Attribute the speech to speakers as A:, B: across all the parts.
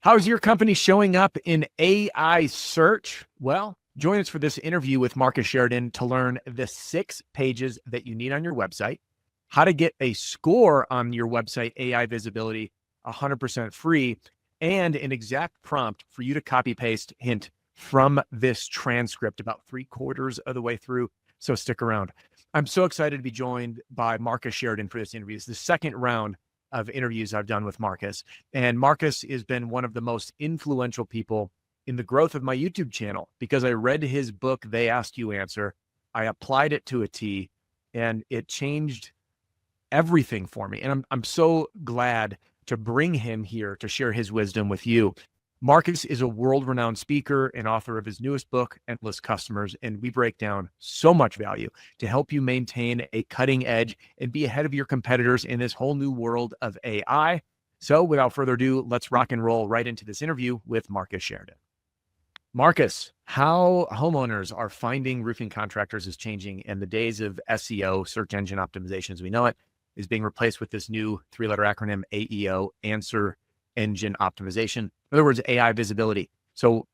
A: How's your company showing up in AI search? Well, join us for this interview with Marcus Sheridan to learn the 6 pages that you need on your website, how to get a score on your website AI visibility 100% free, and an exact prompt for you to copy paste hint from this transcript about 3/4 of the way through. So stick around. I'm so excited to be joined by Marcus Sheridan for this interview. It's the second round of interviews I've done with Marcus. And Marcus has been one of the most influential people in the growth of my YouTube channel because I read his book, They Ask You Answer. I applied it to a T and it changed everything for me. And I'm so glad to bring him here to share his wisdom with you. Marcus is a world-renowned speaker and author of his newest book, Endless Customers, and we break down so much value to help you maintain a cutting edge and be ahead of your competitors in this whole new world of AI. So without further ado, let's rock and roll right into this interview with Marcus Sheridan. Marcus, how homeowners are finding roofing contractors is changing, and the days of SEO, search engine optimization as we know it, is being replaced with this new 3-letter acronym, AEO, Answer Engine Optimization. In other words, AI visibility. So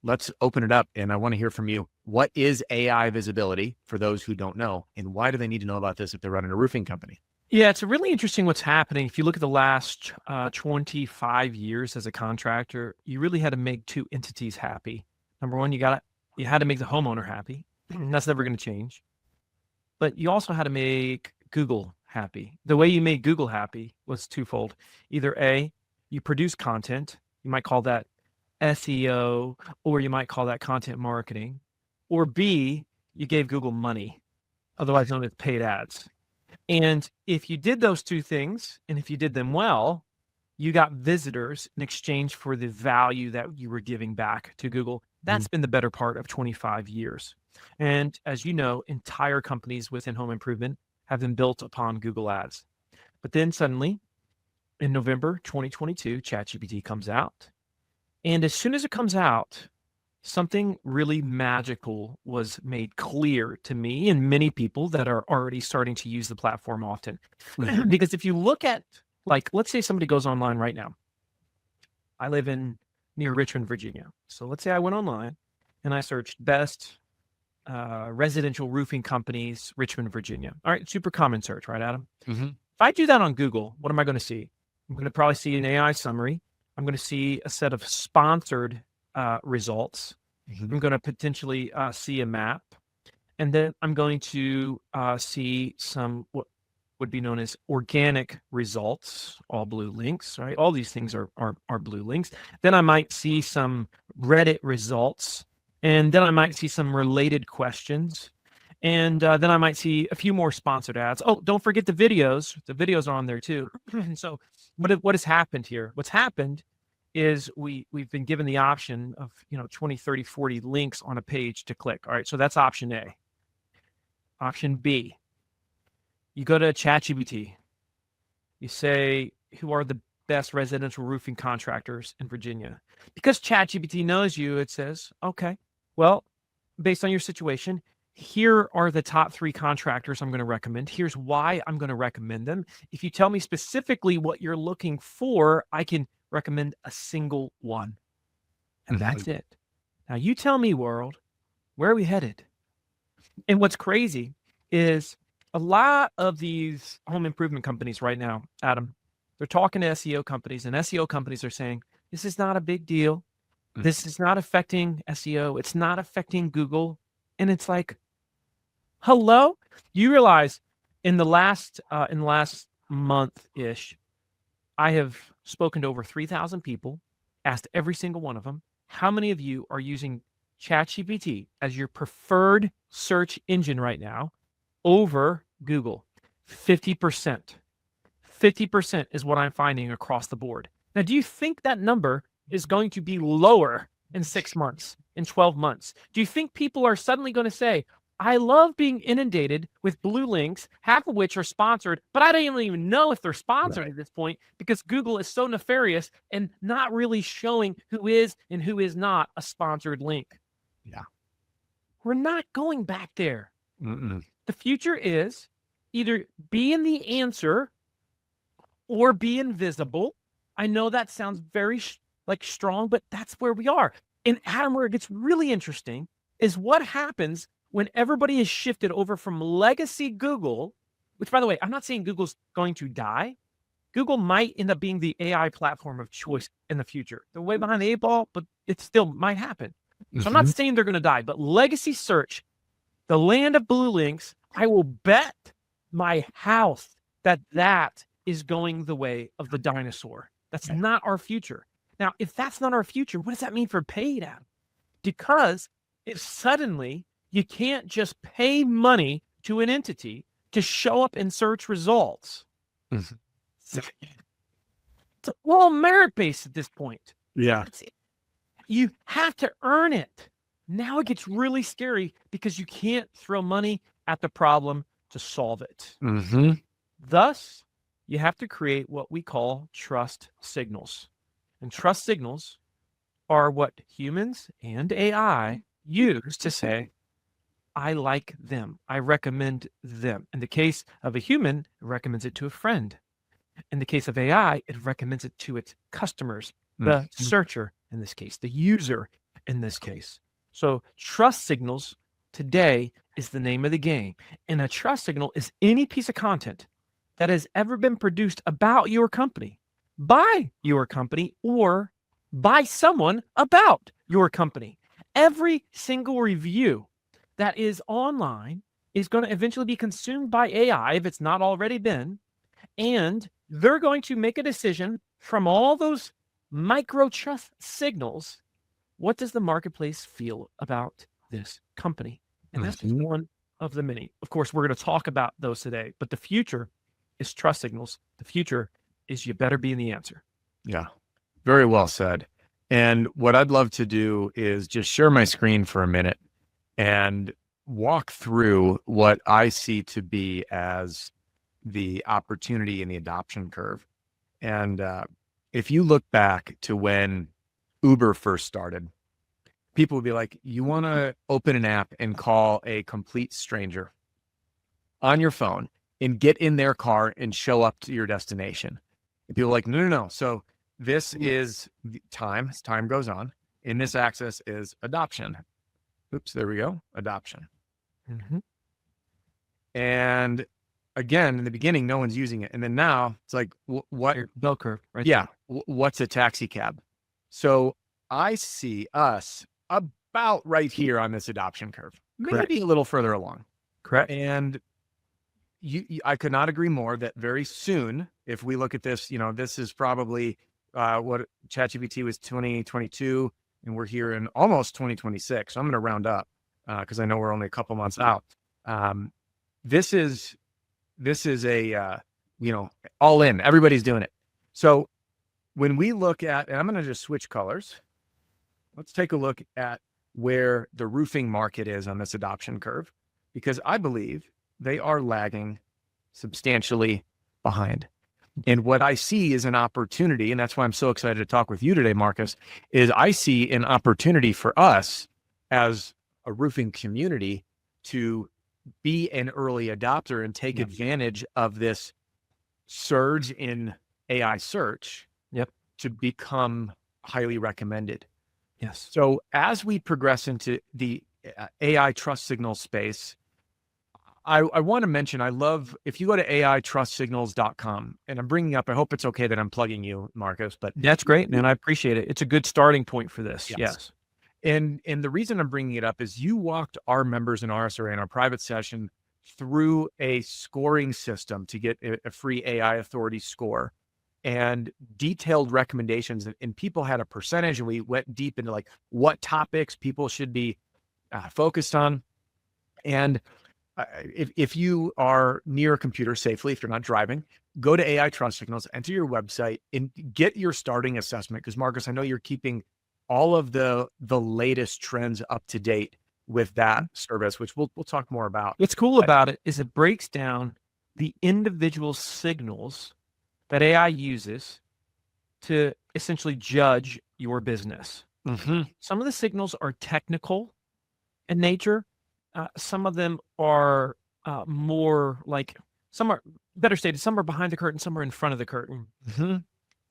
A: let's open it up, and I want to hear from you. What is AI visibility for those who don't know, and why do they need to know about this if they're running a roofing company?
B: Yeah, it's really interesting what's happening. If you look at the last 25 years as a contractor, you really had to make 2 entities happy. Number one, you had to make the homeowner happy. That's never going to change. But you also had to make Google happy. The way you made Google happy was twofold. Either A, you produce content, you might call that SEO, or you might call that content marketing, or B, you gave Google money, otherwise known as paid ads. And if you did those 2 things, and if you did them well, you got visitors in exchange for the value that you were giving back to Google. That's been the better part of 25 years. And as you know, entire companies within home improvement have been built upon Google Ads. But then suddenly, in November 2022, ChatGPT comes out. And as soon as it comes out, something really magical was made clear to me and many people that are already starting to use the platform often. Because if you look at, like, let's say somebody goes online right now. I live near Richmond, Virginia. So let's say I went online and I searched best residential roofing companies, Richmond, Virginia. All right, super common search, right, Adam? If I do that on Google, what am I going to see? I'm going to probably see an AI summary. I'm going to see a set of sponsored results. I'm going to potentially see a map. And then I'm going to see some what would be known as organic results, all blue links, right? All these things are blue links. Then I might see some Reddit results. And then I might see some related questions. And then I might see a few more sponsored ads. Oh, don't forget the videos. The videos are on there too. And so what has happened here? What's happened is we've been given the option of 20, 30, 40 links on a page to click. All right, so that's option A. Option B, you go to ChatGPT. You say, who are the best residential roofing contractors in Virginia? Because ChatGPT knows you, it says, okay, well, based on your situation, here are the top 3 contractors I'm going to recommend. Here's why I'm going to recommend them. If you tell me specifically what you're looking for, I can recommend a single one. And that's it. Now you tell me, world, where are we headed? And what's crazy is a lot of these home improvement companies right now, Adam, they're talking to SEO companies, and SEO companies are saying, this is not a big deal. This is not affecting SEO. It's not affecting Google. And it's like, hello? You realize in the last month-ish, I have spoken to over 3,000 people, asked every single one of them, how many of you are using ChatGPT as your preferred search engine right now over Google? 50%. 50% is what I'm finding across the board. Now, do you think that number is going to be lower in 6 months, in 12 months? Do you think people are suddenly going to say, I love being inundated with blue links, half of which are sponsored, but I don't even know if they're sponsored at this point because Google is so nefarious and not really showing who is and who is not a sponsored link?
A: Yeah.
B: We're not going back there. The future is either be in the answer or be invisible. I know that sounds very like strong, but that's where we are. And Adam, where it gets really interesting is what happens when everybody is shifted over from legacy Google, which, by the way, I'm not saying Google's going to die. Google might end up being the AI platform of choice in the future. They're way behind the 8 ball, but it still might happen. So I'm not saying they're going to die, but legacy search, the land of blue links, I will bet my house that is going the way of the dinosaur. That's not our future. Now, if that's not our future, what does that mean for paid, Adam? Because if suddenly you can't just pay money to an entity to show up in search results, it's all merit-based at this point.
A: Yeah.
B: You have to earn it. Now it gets really scary because you can't throw money at the problem to solve it. Thus, you have to create what we call trust signals. And trust signals are what humans and AI use to say, I like them. I recommend them. In the case of a human, it recommends it to a friend. In the case of AI, it recommends it to its customers, the searcher in this case, the user in this case. So trust signals today is the name of the game. And a trust signal is any piece of content that has ever been produced about your company, by your company, or by someone about your company. Every single review that is online is going to eventually be consumed by AI if it's not already been. And they're going to make a decision from all those micro trust signals. What does the marketplace feel about this company? And that's just one of the many. Of course, we're going to talk about those today, but the future is trust signals. The future is you better be in the answer.
A: Yeah, very well said. And what I'd love to do is just share my screen for a minute and walk through what I see to be as the opportunity in the adoption curve. And if you look back to when Uber first started, people would be like, you want to open an app and call a complete stranger on your phone and get in their car and show up to your destination. And people are like, no. So this is time. As time goes on, and this access is adoption. Oops, there we go. Adoption. And again, in the beginning, no one's using it. And then now it's like, what?
B: Bell curve, right?
A: Yeah. What's a taxi cab? So I see us about right here on this adoption curve, maybe a little further along.
B: Correct.
A: And I could not agree more that very soon, if we look at this, this is probably what ChatGPT was 2022, and we're here in almost 2026. So I'm going to round up because I know we're only a couple months out. This is a, all in, everybody's doing it. So when we look at, and I'm going to just switch colors. Let's take a look at where the roofing market is on this adoption curve, because I believe they are lagging substantially behind. And what I see is an opportunity, and that's why I'm so excited to talk with you today, Marcus, is I see an opportunity for us as a roofing community to be an early adopter and take advantage of this surge in AI search to become highly recommended.
B: Yes.
A: So as we progress into the AI trust signal space, I want to mention, I love, if you go to aitrustsignals.com, and I'm bringing up, I hope it's okay that I'm plugging you, Marcus, but
B: that's great, man. I appreciate it. It's a good starting point for this. Yes.
A: And the reason I'm bringing it up is you walked our members in RSRA in our private session through a scoring system to get a free AI authority score and detailed recommendations. And people had a percentage, and we went deep into like what topics people should be focused on. And if you are near a computer safely, if you're not driving, go to AI Trust Signals, enter your website, and get your starting assessment. Because Marcus, I know you're keeping all of the latest trends up to date with that service, which we'll talk more about.
B: What's cool about it is it breaks down the individual signals that AI uses to essentially judge your business. Some of the signals are technical in nature. Some of them are more like, some are better stated, some are behind the curtain, some are in front of the curtain.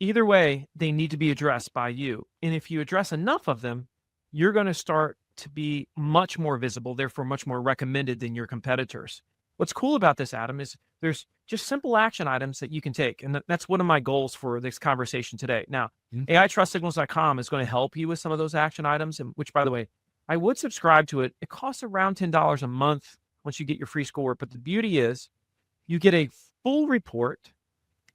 B: Either way, they need to be addressed by you. And if you address enough of them, you're going to start to be much more visible, therefore much more recommended than your competitors. What's cool about this, Adam, is there's just simple action items that you can take. And that's one of my goals for this conversation today. Now, AITrustSignals.com is going to help you with some of those action items, and which, by the way, I would subscribe to it. It costs around $10 a month once you get your free score. But the beauty is you get a full report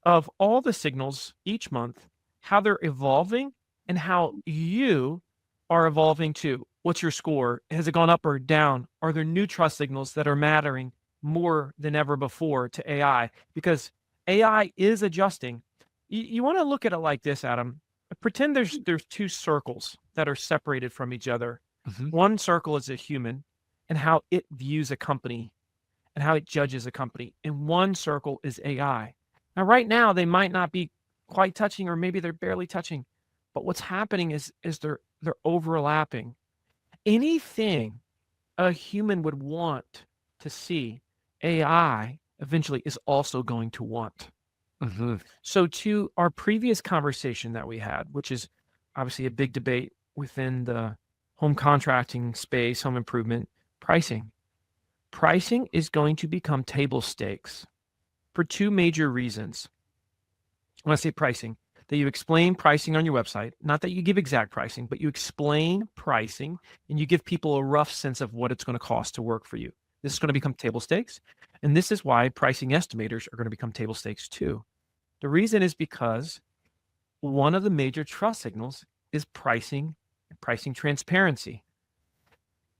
B: of all the signals each month, how they're evolving, and how you are evolving too. What's your score? Has it gone up or down? Are there new trust signals that are mattering more than ever before to AI? Because AI is adjusting. You want to look at it like this, Adam. Pretend there's two circles that are separated from each other. One circle is a human and how it views a company and how it judges a company. And one circle is AI. Now, right now, they might not be quite touching, or maybe they're barely touching. But what's happening is they're overlapping. Anything a human would want to see, AI eventually is also going to want. So to our previous conversation that we had, which is obviously a big debate within the home contracting space, home improvement, pricing. Pricing is going to become table stakes for two major reasons. When I say pricing, that you explain pricing on your website, not that you give exact pricing, but you explain pricing and you give people a rough sense of what it's going to cost to work for you. This is going to become table stakes. And this is why pricing estimators are going to become table stakes too. The reason is because one of the major trust signals is pricing and pricing transparency.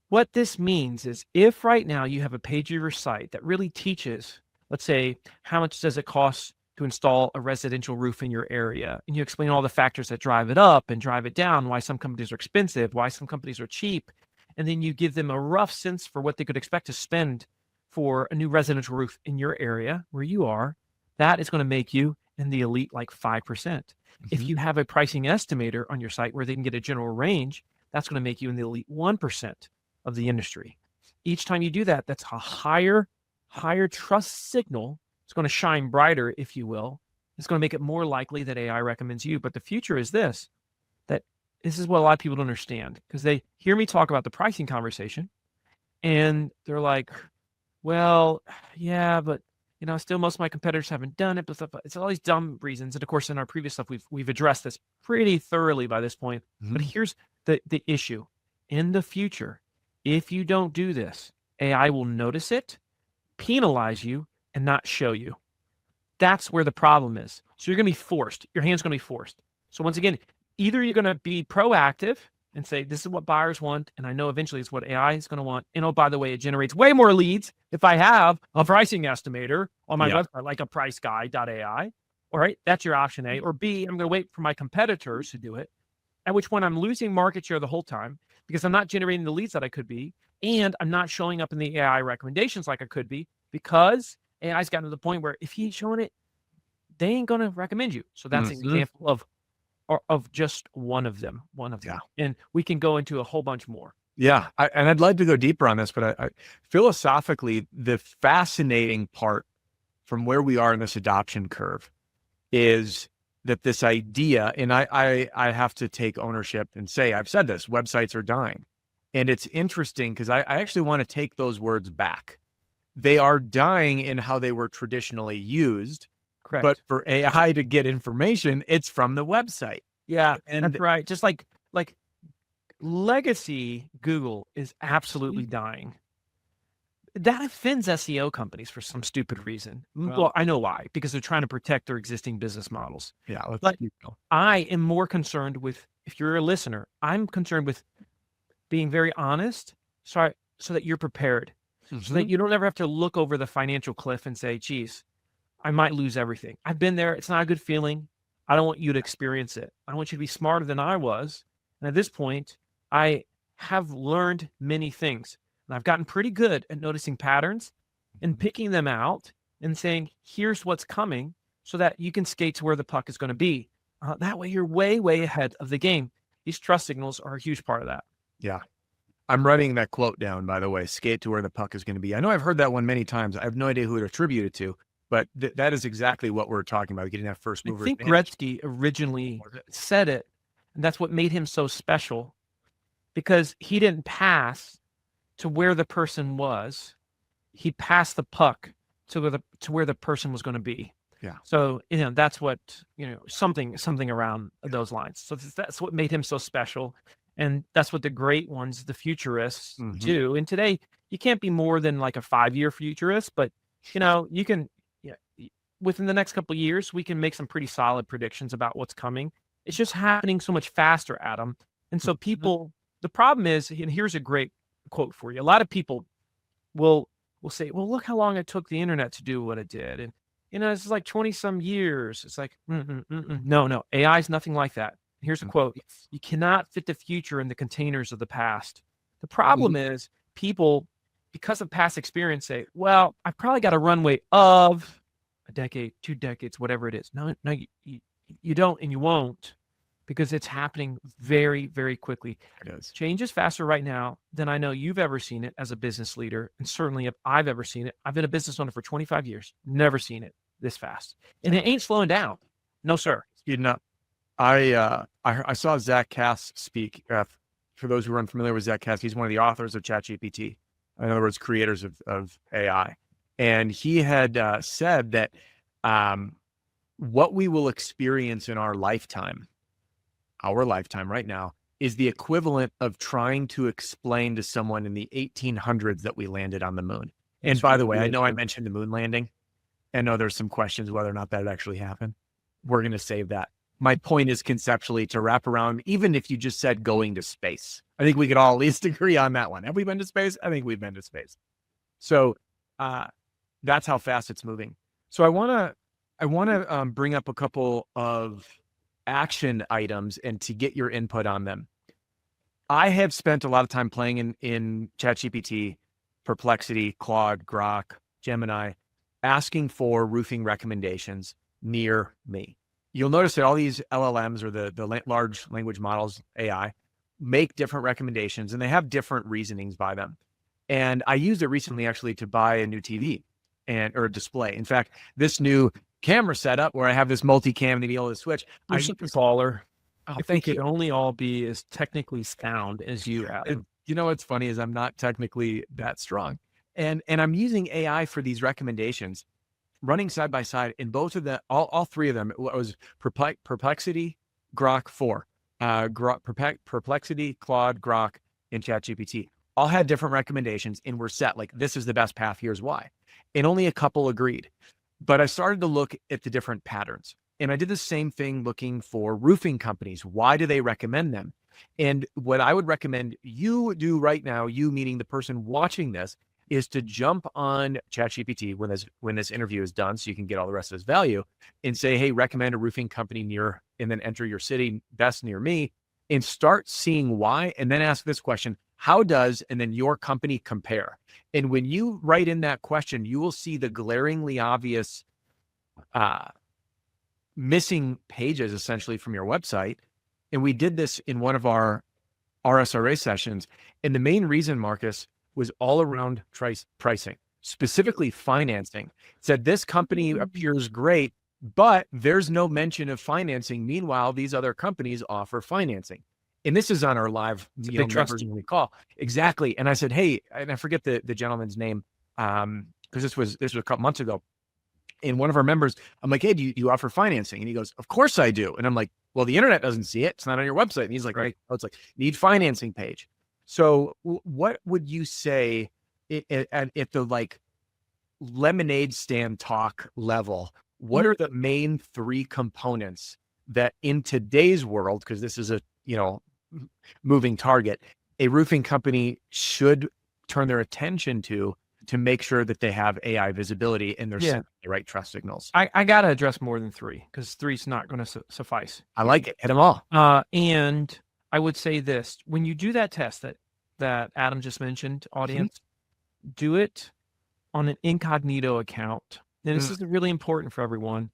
B: What this means is if right now you have a page of your site that really teaches, let's say, how much does it cost to install a residential roof in your area, and you explain all the factors that drive it up and drive it down, why some companies are expensive, why some companies are cheap, and then you give them a rough sense for what they could expect to spend for a new residential roof in your area where you are, that is going to make you in the elite like 5%. If you have a pricing estimator on your site where they can get a general range, that's going to make you in the elite 1% of the industry. Each time you do that, that's a higher trust signal. It's going to shine brighter, if you will. It's going to make it more likely that AI recommends you. But the future is this, that this is what a lot of people don't understand, because they hear me talk about the pricing conversation and they're like, well, yeah, but still most of my competitors haven't done it, but it's all these dumb reasons. And of course, in our previous stuff, we've addressed this pretty thoroughly by this point. But here's the issue. In the future, if you don't do this, AI will notice it, penalize you, and not show you. That's where the problem is. So you're going to be forced. Your hand's going to be forced. So once again, either you're going to be proactive and say, this is what buyers want, and I know eventually it's what AI is going to want. And oh, by the way, it generates way more leads if I have a pricing estimator on my website, like a priceguy.ai. All right, that's your option A. Or B, I'm going to wait for my competitors to do it, at which point I'm losing market share the whole time because I'm not generating the leads that I could be, and I'm not showing up in the AI recommendations like I could be, because AI's gotten to the point where if he ain't showing it, they ain't going to recommend you. So that's an example of just one of them. And we can go into a whole bunch more.
A: Yeah. And I'd like to go deeper on this, but I philosophically, the fascinating part from where we are in this adoption curve is that this idea, and I have to take ownership and say, I've said this, websites are dying. And it's interesting because I actually want to take those words back. They are dying in how they were traditionally used.
B: Correct.
A: But for AI to get information, it's from the website.
B: Yeah, and that's right. Just like legacy Google is absolutely dying. That offends SEO companies for some stupid reason. Well, I know why, because they're trying to protect their existing business models.
A: Yeah,
B: but I am more concerned with, if you're a listener, I'm concerned with being very honest, so that you're prepared, so that you don't ever have to look over the financial cliff and say, geez, I might lose everything. I've been there. It's not a good feeling. I don't want you to experience it. I want you to be smarter than I was. And at this point, I have learned many things. And I've gotten pretty good at noticing patterns and picking them out and saying, here's what's coming, so that you can skate to where the puck is going to be. That way, you're way, way ahead of the game. These trust signals are a huge part of that.
A: Yeah. I'm writing that quote down, by the way, skate to where the puck is going to be. I know I've heard that one many times. I have no idea who to attribute it to, But that is exactly what we're talking about, getting that first
B: I
A: mover
B: think
A: advantage.
B: Gretzky originally said it, and that's what made him so special, because he didn't pass to where the person was. He passed the puck to where the person was going to be.
A: Yeah.
B: So, that's what, something around those lines. So that's what made him so special. And that's what the great ones, the futurists, do. And today, you can't be more than like a 5-year futurist, but, you can, within the next couple of years, we can make some pretty solid predictions about what's coming. It's just happening so much faster, Adam. And so the problem is, and here's a great quote for you. A lot of people will say, well, look how long it took the internet to do what it did. And, it's like 20 some years. It's like, no, AI is nothing like that. Here's a quote. You cannot fit the future in the containers of the past. The problem is people, because of past experience, say, well, I've probably got a runway of a decade, 2 decades, whatever it is. No, you don't, and you won't, because it's happening very, very quickly.
A: It is.
B: Change is faster right now than I know you've ever seen it as a business leader. And certainly if I've ever seen it. I've been a business owner for 25 years, never seen it this fast. And it ain't slowing down. No, sir.
A: Speeding up. I saw Zach Cass speak. For those who are unfamiliar with Zach Cass, he's one of the authors of ChatGPT. In other words, creators of AI. And he had said that what we will experience in our lifetime right now, is the equivalent of trying to explain to someone in the 1800s that we landed on the moon. And by the way, I know I mentioned the moon landing. I know there's some questions whether or not that actually happened. We're going to save that. My point is conceptually to wrap around, even if you just said going to space. I think we could all at least agree on that one. Have we been to space? I think we've been to space. So that's how fast it's moving. So I want to bring up a couple of action items and to get your input on them. I have spent a lot of time playing in ChatGPT, Perplexity, Claude, Grok, Gemini, asking for roofing recommendations near me. You'll notice that all these LLMs, or the large language models, AI, make different recommendations, and they have different reasonings by them. And I used it recently actually to buy a new TV or a display. In fact, this new camera setup where I have this multicam to be able to switch.
B: You're such a baller.
A: I
B: think it only all be as technically sound as you have.
A: You know what's funny is I'm not technically that strong, and I'm using AI for these recommendations, running side by side. In both of the all 3 of them, it was Perplexity, Grok 4, Perplexity, Claude, Grok, and ChatGPT. All had different recommendations, and were set like, this is the best path. Here's why. And only a couple agreed. But I started to look at the different patterns, and I did the same thing looking for roofing companies. Why do they recommend them? And what I would recommend you do right now, you meaning the person watching this, is to jump on ChatGPT when this interview is done, so you can get all the rest of this value, and say, hey, recommend a roofing company near, and then enter your city best near me, and start seeing why, and then ask this question: how does, and then your company compare? And when you write in that question, you will see the glaringly obvious missing pages essentially from your website. And we did this in one of our RSRA sessions. And the main reason, Marcus, was all around pricing, specifically financing. It said this company appears great, but there's no mention of financing. Meanwhile, these other companies offer financing. And this is on our live members we call. Exactly. And I said, hey, and I forget the gentleman's name, because this was a couple months ago. And one of our members, I'm like, hey, do you offer financing? And he goes, of course I do. And I'm like, well, the internet doesn't see it. It's not on your website. And he's like, right. Oh, it's like, need financing page. So what would you say at the like lemonade stand talk level? What are the main 3 components that in today's world, because this is a, moving target, a roofing company should turn their attention to make sure that they have AI visibility and they're sending the right trust signals?
B: I got to address more than 3, because 3 is not going to suffice.
A: I like it. Hit them all.
B: And I would say this: when you do that test that Adam just mentioned, audience, do it on an incognito account. And this is really important for everyone.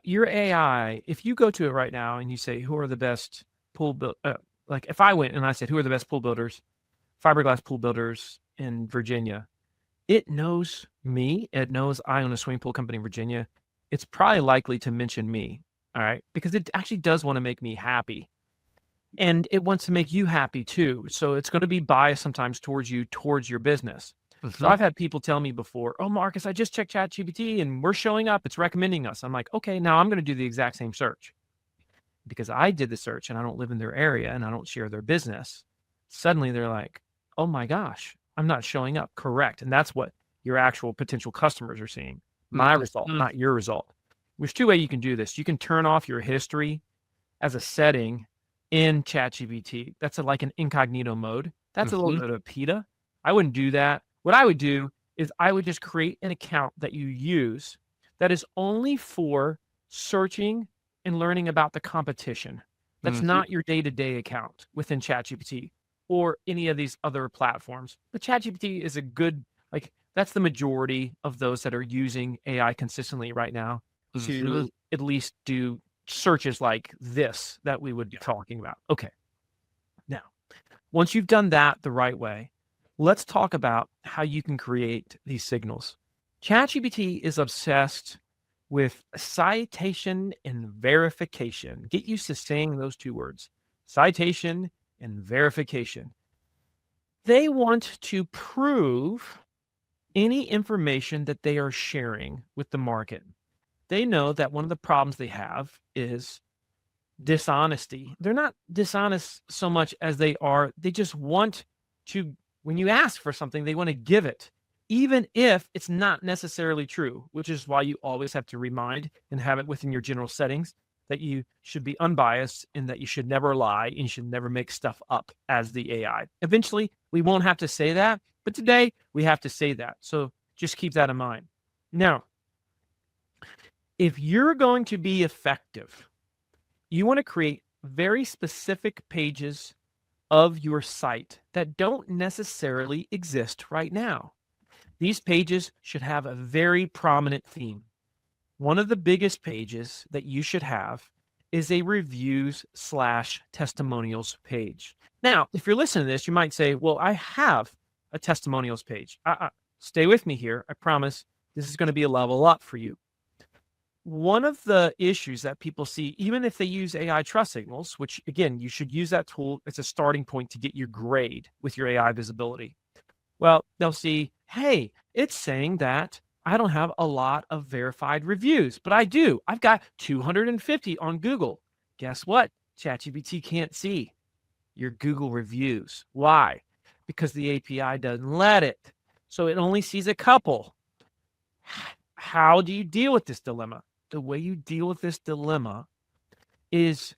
B: Your AI, if you go to it right now and you say, who are the best pool build, like if I went and I said, who are the best pool builders, fiberglass pool builders in Virginia, it knows me. It knows I own a swimming pool company in Virginia. It's probably likely to mention me. All right. Because it actually does want to make me happy. And it wants to make you happy too. So it's going to be biased sometimes towards you, towards your business. So I've had people tell me before, oh, Marcus, I just checked ChatGPT and we're showing up. It's recommending us. I'm like, okay, now I'm going to do the exact same search because I did the search and I don't live in their area and I don't share their business. Suddenly they're like, oh my gosh, I'm not showing up. Correct. And that's what your actual potential customers are seeing. My result, not your result. There's two ways you can do this. You can turn off your history as a setting in ChatGPT. That's like an incognito mode. That's a little bit of PETA. I wouldn't do that. What I would do is I would just create an account that you use that is only for searching and learning about the competition. That's not your day-to-day account within ChatGPT or any of these other platforms. But ChatGPT is a good, like, that's the majority of those that are using AI consistently right now to at least do searches like this that we would be talking about. Okay. Now, once you've done that the right way, let's talk about how you can create these signals. ChatGPT is obsessed with citation and verification. Get used to saying those two words, citation and verification. They want to prove any information that they are sharing with the market. They know that one of the problems they have is dishonesty. They're not dishonest so much as they just want to, when you ask for something, they want to give it, even if it's not necessarily true, which is why you always have to remind and have it within your general settings that you should be unbiased and that you should never lie and you should never make stuff up as the AI. Eventually, we won't have to say that, but today we have to say that. So just keep that in mind. Now, if you're going to be effective, you want to create very specific pages of your site that don't necessarily exist right now. These pages should have a very prominent theme. One of the biggest pages that you should have is a reviews/testimonials page. Now, if you're listening to this, you might say, well, I have a testimonials page. Stay with me here. I promise this is going to be a level up for you. One of the issues that people see, even if they use AI trust signals, which again, you should use that tool as a starting point to get your grade with your AI visibility. Well, they'll see, hey, it's saying that I don't have a lot of verified reviews, but I do. I've got 250 on Google. Guess what? ChatGPT can't see your Google reviews. Why? Because the API doesn't let it. So it only sees a couple. How do you deal with this dilemma? The way you deal with this dilemma is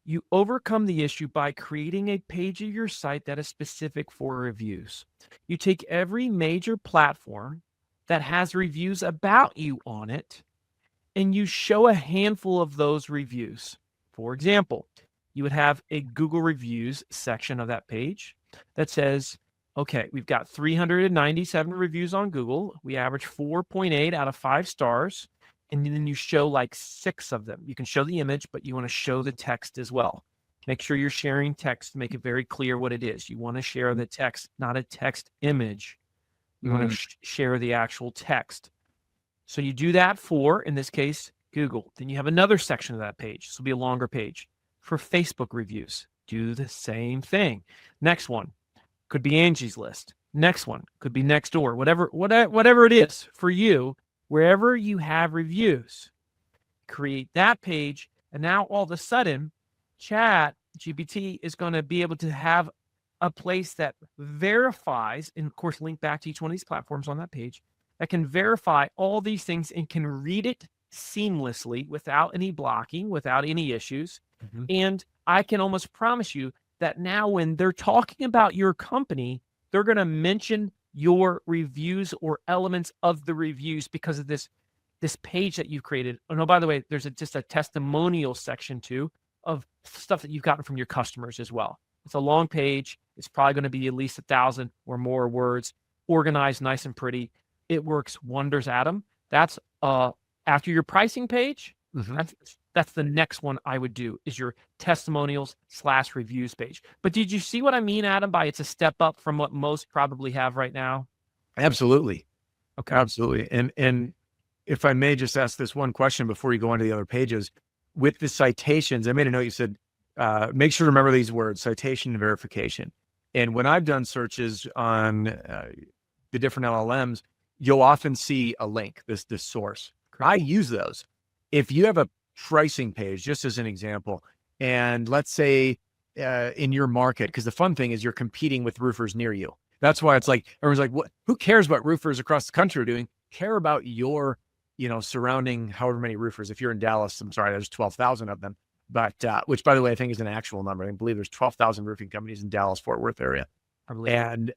B: you overcome the issue by creating a page of your site that is specific for reviews. You take every major platform that has reviews about you on it, and you show a handful of those reviews. For example, you would have a Google reviews section of that page that says, okay, we've got 397 reviews on Google. We average 4.8 out of 5 stars. And then you show like 6 of them. You can show the image, but you want to show the text as well. Make sure you're sharing text to make it very clear what it is. You want to share the text, not a text image. You want to share the actual text. So you do that for, in this case, Google. Then you have another section of that page. This will be a longer page. For Facebook reviews, do the same thing. Next one could be Angie's List. Next one could be Nextdoor. Whatever it is for you. Wherever you have reviews, create that page. And now all of a sudden, ChatGPT is going to be able to have a place that verifies, and of course, link back to each one of these platforms on that page, that can verify all these things and can read it seamlessly without any blocking, without any issues. And I can almost promise you that now when they're talking about your company, they're going to mention your reviews or elements of the reviews because of this page that you've created. Oh, no, by the way, there's just a testimonial section too of stuff that you've gotten from your customers as well. It's a long page. It's probably going to be at least 1,000 or more words, organized nice and pretty. It works wonders, Adam. That's after your pricing page. That's the next one I would do is your testimonials/reviews page. But did you see what I mean, Adam, by it's a step up from what most probably have right now?
A: Absolutely.
B: Okay.
A: Absolutely. And if I may just ask this one question before you go on to the other pages, with the citations, I made a note. You said, make sure to remember these words: citation and verification. And when I've done searches on the different LLMs, you'll often see a link, this source. I use those. If you have a pricing page, just as an example, and let's say in your market, because the fun thing is you're competing with roofers near you. That's why it's like, everyone's like, what? Who cares what roofers across the country are doing? Care about your, surrounding however many roofers. If you're in Dallas, I'm sorry, there's 12,000 of them. But which, by the way, I think is an actual number. I believe there's 12,000 roofing companies in Dallas, Fort Worth area.
B: I believe.
A: And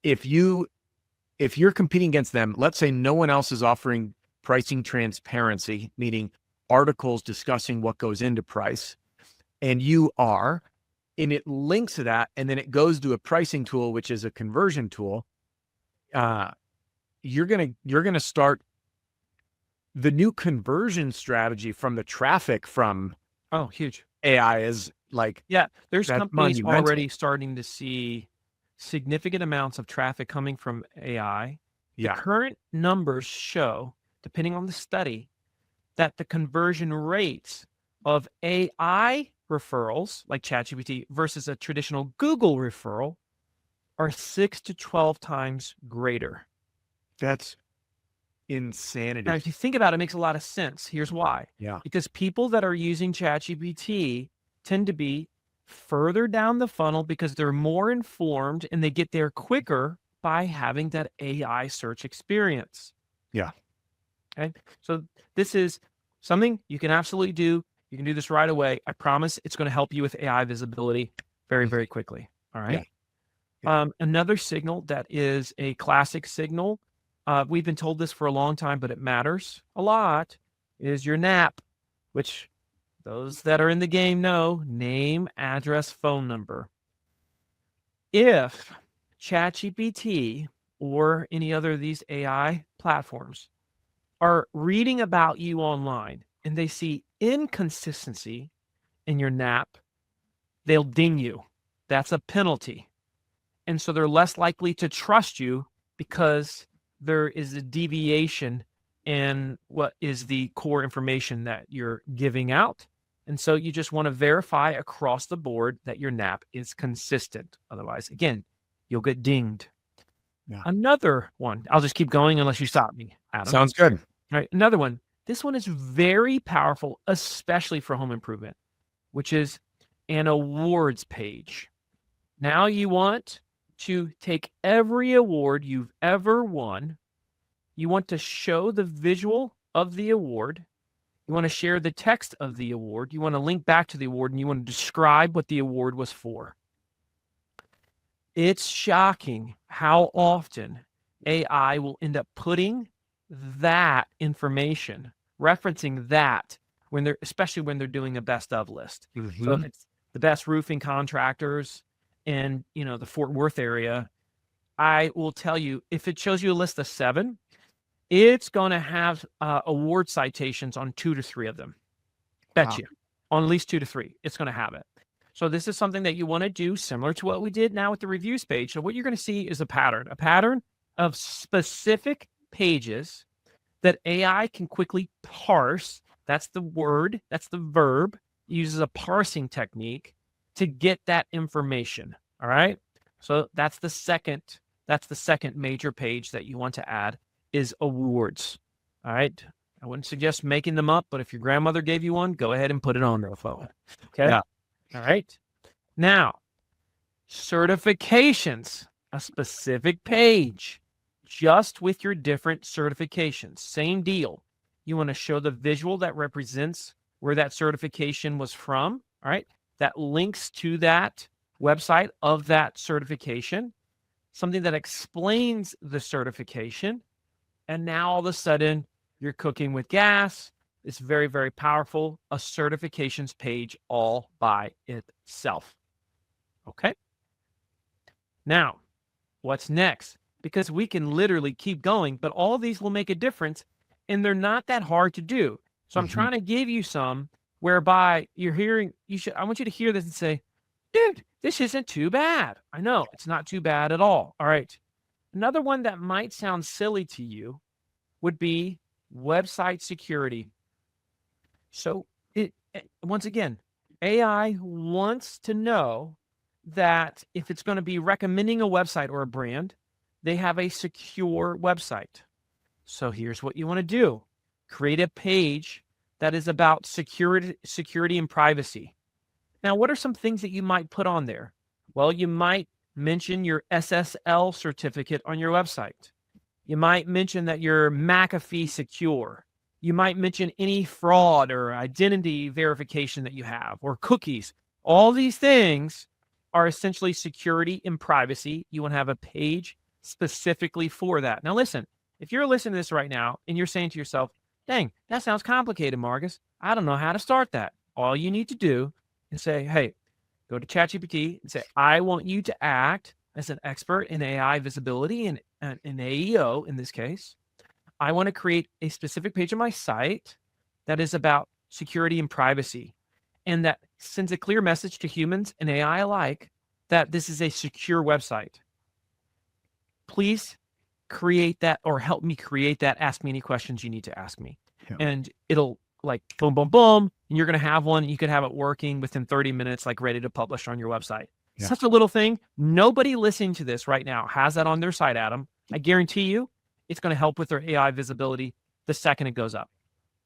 A: if you're competing against them, let's say no one else is offering pricing transparency, meaning articles discussing what goes into price, and you are, and it links to that, and then it goes to a pricing tool, which is a conversion tool. You're gonna start the new conversion strategy from the traffic from
B: Huge.
A: AI is like,
B: Yeah, there's
A: that's
B: companies
A: monumental.
B: already starting to see significant amounts of traffic coming from AI. The current numbers show, depending on the study, that the conversion rates of AI referrals like ChatGPT versus a traditional Google referral are 6 to 12 times greater.
A: That's insanity.
B: Now, if you think about it, it makes a lot of sense. Here's why.
A: Yeah.
B: Because people that are using ChatGPT tend to be further down the funnel because they're more informed and they get there quicker by having that AI search experience.
A: Yeah.
B: Okay. So this is something you can absolutely do. You can do this right away. I promise it's going to help you with AI visibility very, very quickly. All right.
A: Yeah.
B: Another signal that is a classic signal, we've been told this for a long time, but it matters a lot, is your NAP, which those that are in the game know: name, address, phone number. If ChatGPT or any other of these AI platforms are reading about you online and they see inconsistency in your NAP, they'll ding you. That's a penalty. And so they're less likely to trust you because there is a deviation in what is the core information that you're giving out. And so you just want to verify across the board that your NAP is consistent. Otherwise, again, you'll get dinged.
A: Yeah.
B: Another one, I'll just keep going unless you stop me, Adam.
A: Sounds good.
B: All right, another one. This one is very powerful, especially for home improvement, which is an awards page. Now you want to take every award you've ever won. You want to show the visual of the award. You want to share the text of the award. You want to link back to the award, and you want to describe what the award was for. It's shocking how often AI will end up putting that information, referencing that especially when they're doing a best of list.
A: Mm-hmm.
B: So if it's the best roofing contractors in the Fort Worth area, I will tell you, if it shows you a list of 7, it's going to have award citations on 2 to 3 of them. Bet you. On at least 2 to 3, it's going to have it. So this is something that you want to do similar to what we did now with the reviews page. So what you're going to see is a pattern of specific pages that AI can quickly parse. That's the word, that's the verb. It uses a parsing technique to get that information. All right. So that's the second major page that you want to add is awards. All right. I wouldn't suggest making them up, but if your grandmother gave you one, go ahead and put it on their phone. Okay.
A: Yeah.
B: All right. Now, certifications, a specific page just with your different certifications. Same deal. You want to show the visual that represents where that certification was from. All right. That links to that website of that certification, something that explains the certification. And now all of a sudden you're cooking with gas. It's very, very powerful. A certifications page all by itself. Okay. Now, what's next? Because we can literally keep going, but all of these will make a difference and they're not that hard to do. So I'm trying to give you some whereby you're hearing, I want you to hear this and say, dude, this isn't too bad. I know it's not too bad at all. All right. Another one that might sound silly to you would be website security. So once again, AI wants to know that if it's going to be recommending a website or a brand, they have a secure website. So here's what you want to do. Create a page that is about security and privacy. Now, what are some things that you might put on there? Well, you might mention your SSL certificate on your website. You might mention that you're McAfee secure. You might mention any fraud or identity verification that you have, or cookies. All these things are essentially security and privacy. You want to have a page specifically for that. Now, listen, if you're listening to this right now and you're saying to yourself, dang, that sounds complicated, Marcus. I don't know how to start that. All you need to do is say, hey, go to ChatGPT and say, I want you to act as an expert in AI visibility and in AEO in this case. I want to create a specific page on my site that is about security and privacy, and that sends a clear message to humans and AI alike that this is a secure website. Please create that, or help me create that. Ask me any questions you need to ask me. Yeah. And it'll like boom, boom, boom. And you're going to have one. You could have it working within 30 minutes, like ready to publish on your website. Yeah. Such a little thing. Nobody listening to this right now has that on their site, Adam. I guarantee you it's going to help with their AI visibility the second it goes up.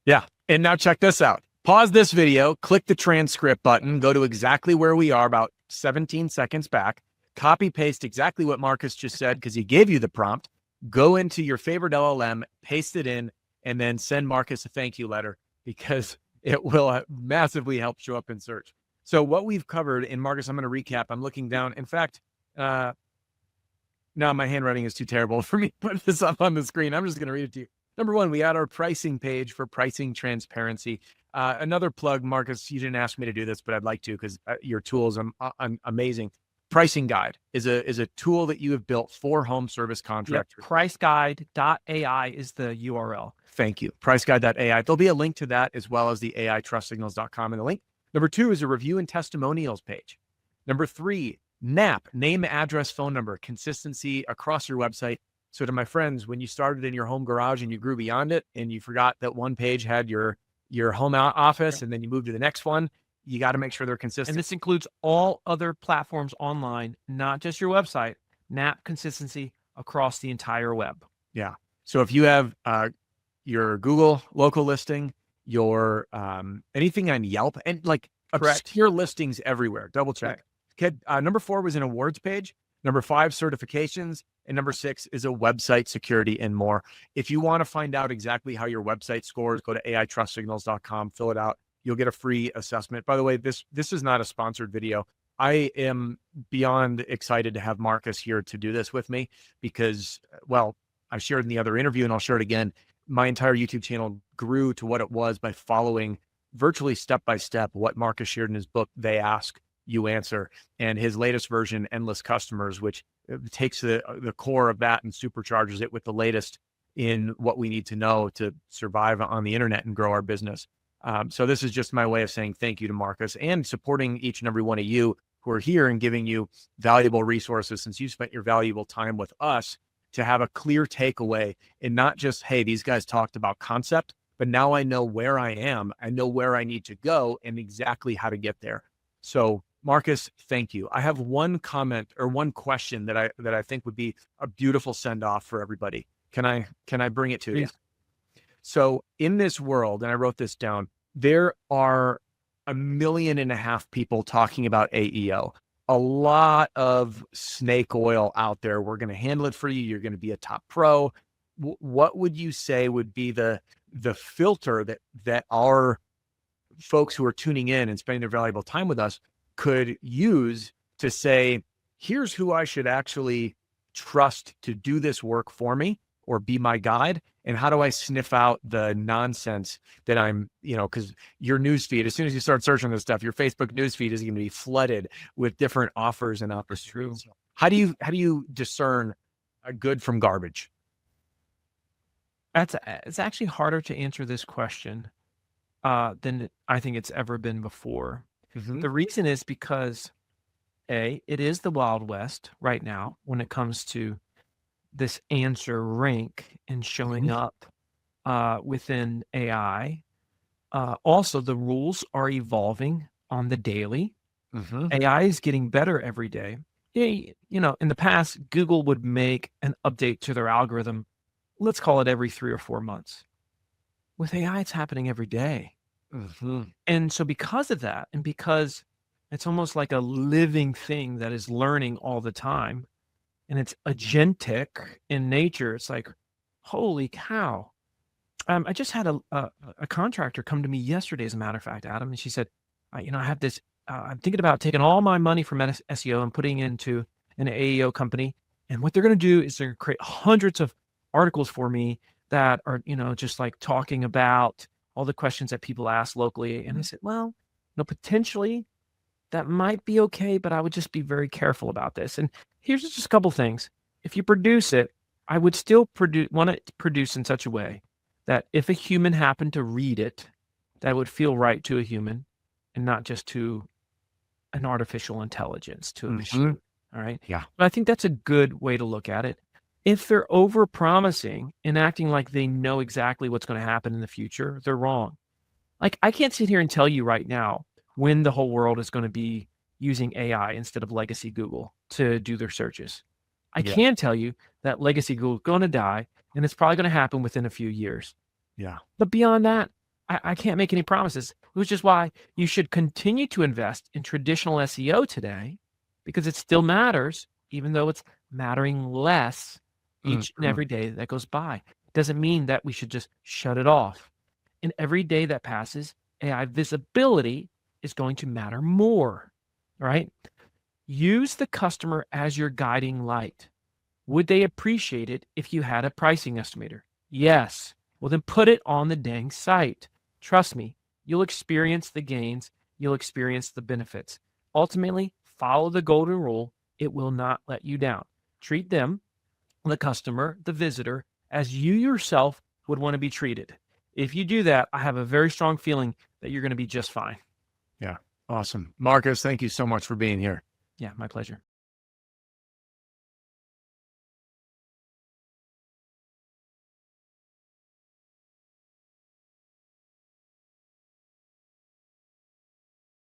A: Yeah. And now check this out. Pause this video, click the transcript button, go to exactly where we are about 17 seconds back, copy paste exactly what Marcus just said because he gave you the prompt, go into your favorite LLM, paste it in, and then send Marcus a thank you letter because it will massively help show up in search. So what we've covered, and Marcus, I'm going to recap. I'm looking down. In fact, now my handwriting is too terrible for me to put this up on the screen. I'm just going to read it to you. Number one, we had our pricing page for pricing transparency. Another plug, Marcus, you didn't ask me to do this, but I'd like to because your tools are amazing. Pricing Guide is a tool that you have built for home service contractors.
B: Yep. Priceguide.ai is the URL.
A: Thank you. Priceguide.ai. There'll be a link to that as well as the AITrustSignals.com in the link. Number two is a review and testimonials page. Number three, NAP, name, address, phone number, consistency across your website. So to my friends, when you started in your home garage and you grew beyond it and you forgot that one page had your home office and then you moved to the next one, you got to make sure they're consistent.
B: And this includes all other platforms online, not just your website. NAP consistency across the entire web.
A: Yeah. So if you have your Google local listing, your anything on Yelp, and like obscure listings everywhere, double check. Okay, number four was an awards page. Number five, certifications. And number six is a website security and more. If you want to find out exactly how your website scores, go to AITrustSignals.com, fill it out. You'll get a free assessment. By the way, this is not a sponsored video. I am beyond excited to have Marcus here to do this with me because, well, I shared in the other interview and I'll share it again. My entire YouTube channel grew to what it was by following virtually step-by-step what Marcus shared in his book, They Ask, You Answer, and his latest version, Endless Customers, which takes the core of that and supercharges it with the latest in what we need to know to survive on the internet and grow our business. So this is just my way of saying thank you to Marcus and supporting each and every one of you who are here and giving you valuable resources since you spent your valuable time with us to have a clear takeaway and not just, hey, these guys talked about concept, but now I know where I am. I know where I need to go and exactly how to get there. So Marcus, thank you. I have one comment or one question that I think would be a beautiful send off for everybody. Can I bring it to you? So in this world, and I wrote this down, there are 1.5 million people talking about AEO. A lot of snake oil out there. We're going to handle it for you. You're going to be a top pro. What would you say would be the filter that our folks who are tuning in and spending their valuable time with us could use to say, here's who I should actually trust to do this work for me or be my guide? And how do I sniff out the nonsense that I'm, because your newsfeed, as soon as you start searching this stuff, your Facebook newsfeed is going to be flooded with different offers and opportunities. How do you discern a good from garbage?
B: It's actually harder to answer this question than I think it's ever been before. Mm-hmm. The reason is because it is the Wild West right now when it comes to this answer rank and showing up within AI. Also, the rules are evolving on the daily. AI is getting better every day. In the past, Google would make an update to their algorithm, let's call it every 3 or 4 months. With AI, it's happening every day. And so because of that, and because it's almost like a living thing that is learning all the time, and it's agentic in nature, it's like, holy cow. I just had a contractor come to me yesterday, as a matter of fact, Adam, and she said, I have this, I'm thinking about taking all my money from SEO and putting it into an AEO company. And what they're going to do is they're going to create hundreds of articles for me that are, just like talking about all the questions that people ask locally. And I said, well, potentially that might be okay, but I would just be very careful about this. And here's just a couple things. If you produce it, I would still want it produced in such a way that if a human happened to read it, that would feel right to a human and not just to an artificial intelligence, to a machine. All right.
A: Yeah.
B: But I think that's a good way to look at it. If they're over promising and acting like they know exactly what's going to happen in the future, they're wrong. Like, I can't sit here and tell you right now when the whole world is going to be using AI instead of legacy Google to do their searches. I can tell you that legacy Google is going to die, and it's probably going to happen within a few years.
A: Yeah.
B: But beyond that, I can't make any promises, which is why you should continue to invest in traditional SEO today, because it still matters, even though it's mattering less each and every day that goes by. It doesn't mean that we should just shut it off. And every day that passes, AI visibility is going to matter more, right? Use the customer as your guiding light. Would they appreciate it if you had a pricing estimator? Yes. Well, then put it on the dang site. Trust me, you'll experience the gains. You'll experience the benefits. Ultimately, follow the golden rule. It will not let you down. Treat them, the customer, the visitor, as you yourself would want to be treated. If you do that, I have a very strong feeling that you're going to be just fine.
A: Yeah. Awesome. Marcus, thank you so much for being here.
B: Yeah, my pleasure.